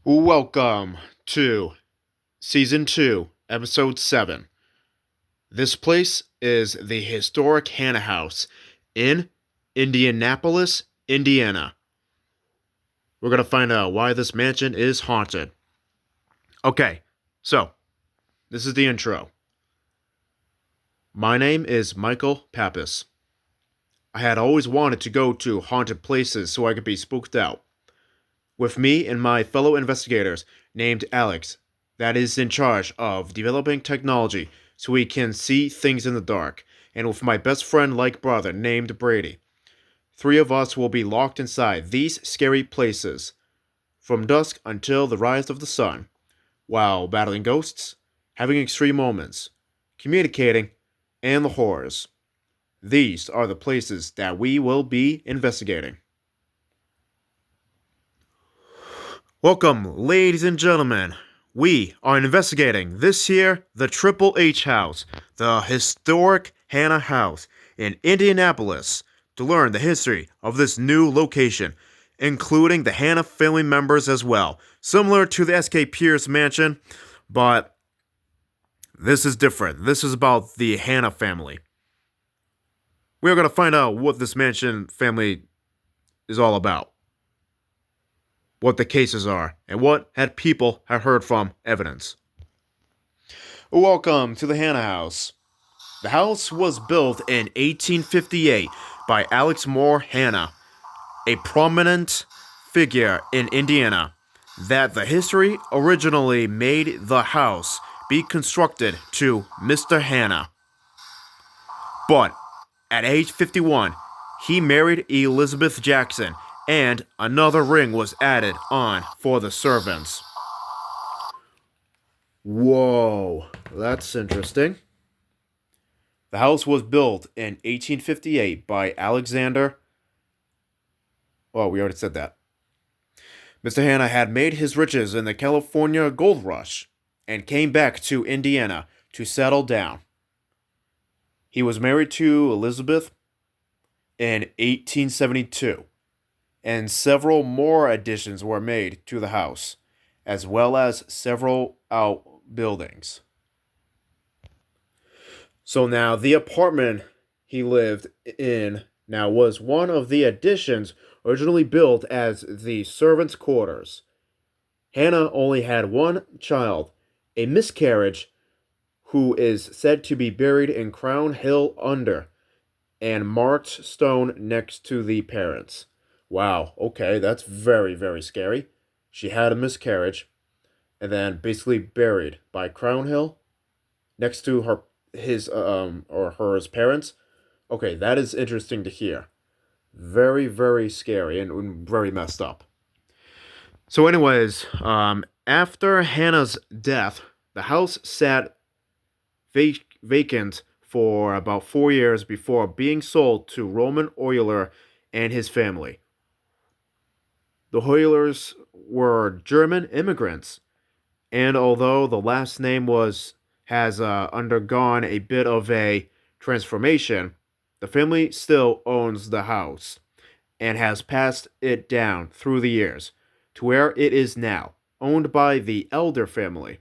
Welcome to Season 2, Episode 7. This place is the historic Hannah House in Indianapolis, Indiana. We're going to find out why this mansion is haunted. Okay, so this is the intro. My name is Michael Pappas. I had always wanted to go to haunted places so I could be spooked out. With me and my fellow investigators named Alex, that is in charge of developing technology so we can see things in the dark, and with my best friend like brother named Brady. Three of us will be locked inside these scary places from dusk until the rise of the sun, while battling ghosts, having extreme moments, communicating, and the horrors. These are the places that we will be investigating. Welcome, ladies and gentlemen. We are investigating this here, the Triple H House, the historic Hannah House in Indianapolis, to learn the history of this new location, including the Hannah family members as well. Similar to the S.K. Pierce mansion, but this is different. This is about the Hannah family. We're going to find out what this mansion family is all about, what the cases are, and what had people have heard from evidence. Welcome to the Hannah House. The house was built in 1858 by Alex Moore Hannah, a prominent figure in Indiana. That the history originally made the house be constructed to Mr. Hannah. But at age 51, he married Elizabeth Jackson, and another ring was added on for the servants. Whoa, that's interesting. The house was built in 1858 by Alexander. Oh, we already said that. Mr. Hannah had made his riches in the California gold rush and came back to Indiana to settle down. He was married to Elizabeth in 1872, and several more additions were made to the house, as well as several outbuildings. So now the apartment he lived in now was one of the additions originally built as the servants' quarters. Hannah only had one child, a miscarriage, who is said to be buried in Crown Hill under and marked stone next to the parents. Wow, okay, that's very, very scary. She had a miscarriage and then basically buried by Crown Hill next to his parents. Okay, that is interesting to hear. Very, very scary and very messed up. So, anyways, after Hannah's death, the house sat vacant for about 4 years before being sold to Roman Euler and his family. The Eulers were German immigrants, and although the last name has undergone a bit of a transformation, the family still owns the house and has passed it down through the years to where it is now, owned by the Elder family.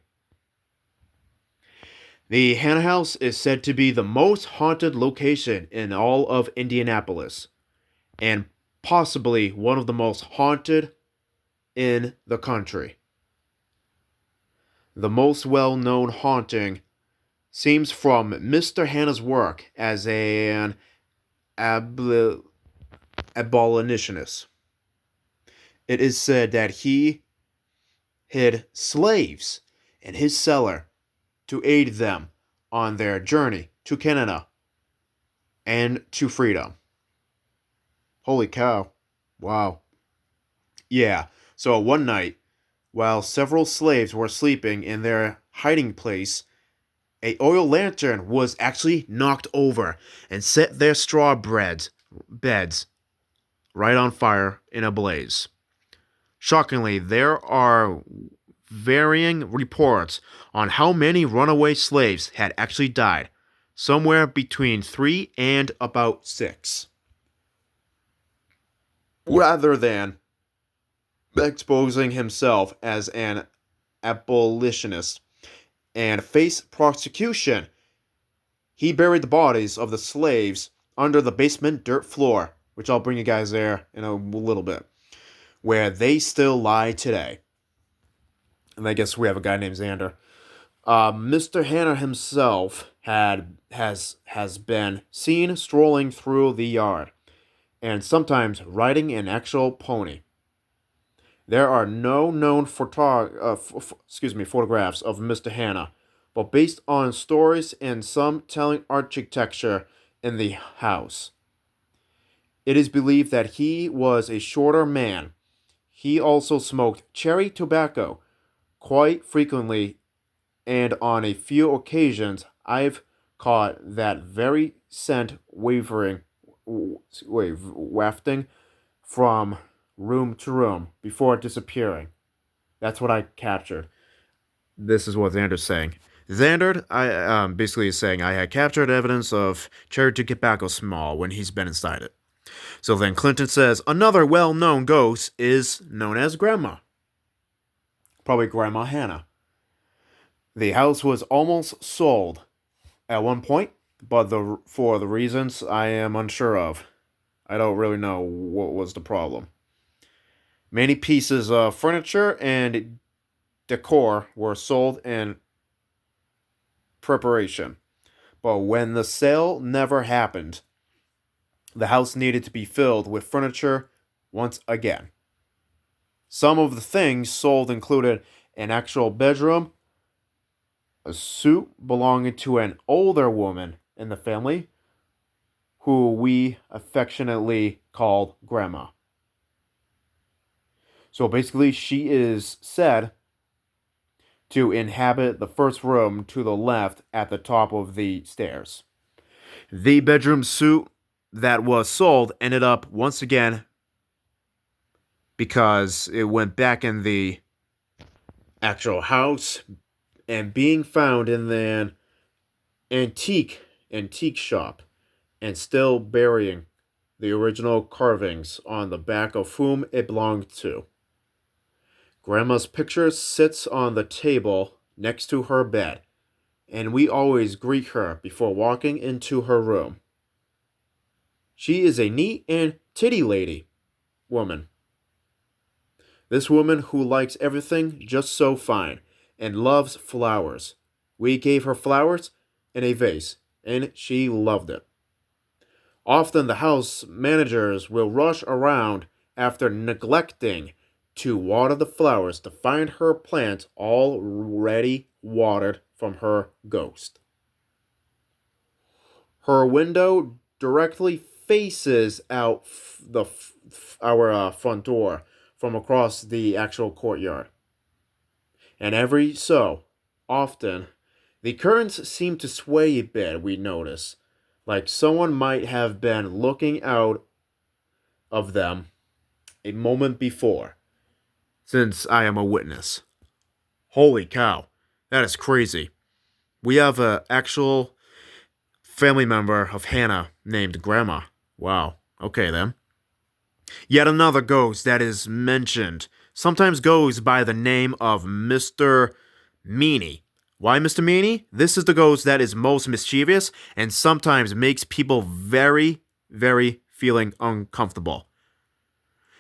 The Hannah House is said to be the most haunted location in all of Indianapolis, and possibly one of the most haunted in the country. The most well-known haunting seems from Mr. Hannah's work as an abolitionist. It is said that he hid slaves in his cellar to aid them on their journey to Canada and to freedom. Holy cow. Wow. Yeah, so one night, while several slaves were sleeping in their hiding place, a oil lantern was actually knocked over and set their straw beds right on fire in a blaze. Shockingly, there are varying reports on how many runaway slaves had actually died, somewhere between 3 and about 6. Rather than exposing himself as an abolitionist and faced prosecution. He buried the bodies of the slaves under the basement dirt floor, which I'll bring you guys there in a little bit, where they still lie today. And I guess we have a guy named Xander. Mr. Hanna himself has been seen strolling through the yard, and sometimes riding an actual pony. There are no known photographs of Mr. Hanna, but based on stories and some telling architecture in the house, it is believed that he was a shorter man. He also smoked cherry tobacco quite frequently, and on a few occasions I've caught that very scent wafting from room to room before disappearing. That's what I captured. This is what Xander's saying. Xander, I basically is saying I had captured evidence of cherry tobacco smell when he's been inside it. So then Clinton says another well-known ghost is known as Grandma. Probably Grandma Hanna. The house was almost sold at one point, but for the reasons I am unsure of. I don't really know what was the problem. Many pieces of furniture and decor were sold in preparation, but when the sale never happened, the house needed to be filled with furniture once again. Some of the things sold included an actual bedroom, a suit belonging to an older woman in the family, who we affectionately called Grandma. So basically, she is said to inhabit the first room to the left at the top of the stairs. The bedroom suit that was sold ended up once again because it went back in the actual house and being found in an antique shop and still bearing the original carvings on the back of whom it belonged to. Grandma's picture sits on the table next to her bed, and we always greet her before walking into her room. She is a neat and titty lady woman. This woman who likes everything just so fine and loves flowers. We gave her flowers in a vase, and she loved it. Often the house managers will rush around after neglecting to water the flowers to find her plants already watered from her ghost. Her window directly faces out our front door from across the actual courtyard. And every so often, the curtains seem to sway a bit, we notice, like someone might have been looking out of them a moment before, since I am a witness. Holy cow, that is crazy. We have an actual family member of Hannah named Grandma. Wow, okay then. Yet another ghost that is mentioned sometimes goes by the name of Mr. Meanie. Why Mr. Meanie? This is the ghost that is most mischievous and sometimes makes people very, very feeling uncomfortable.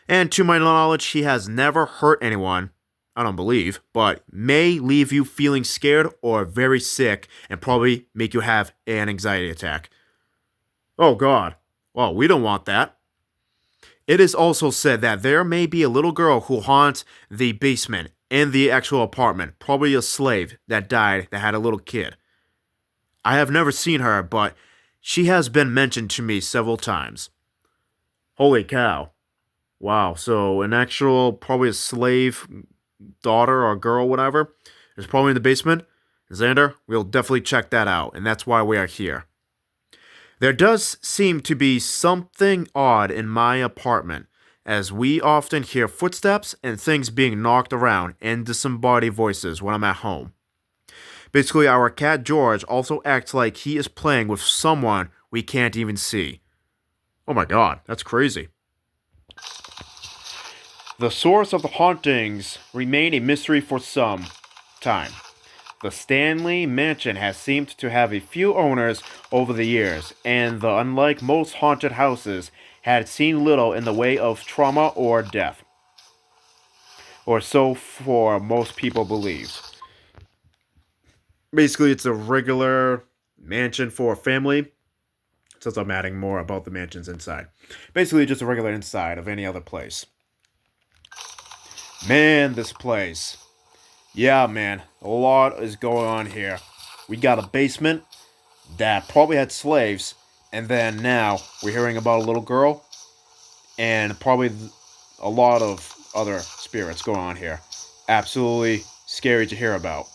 And to my knowledge, he has never hurt anyone, I don't believe, but may leave you feeling scared or very sick and probably make you have an anxiety attack. Oh God. Well, we don't want that. It is also said that there may be a little girl who haunts the basement in the actual apartment, probably a slave that died that had a little kid. I have never seen her, but she has been mentioned to me several times. Holy cow. Wow, so an actual, probably a slave daughter or girl, whatever, is probably in the basement. Xander, we'll definitely check that out, and that's why we are here. There does seem to be something odd in my apartment, as we often hear footsteps and things being knocked around and disembodied voices when I'm at home. Basically, our cat George also acts like he is playing with someone we can't even see. Oh my God, that's crazy. The source of the hauntings remained a mystery for some time. The Stanley Mansion has seemed to have a few owners over the years, and unlike most haunted houses, had seen little in the way of trauma or death. Or so for most people believed. Basically, it's a regular mansion for a family, since I'm adding more about the mansions inside. Basically, just a regular inside of any other place. Man, this place. Yeah, man, a lot is going on here. We got a basement that probably had slaves, and then now we're hearing about a little girl, and probably a lot of other spirits going on here. Absolutely scary to hear about.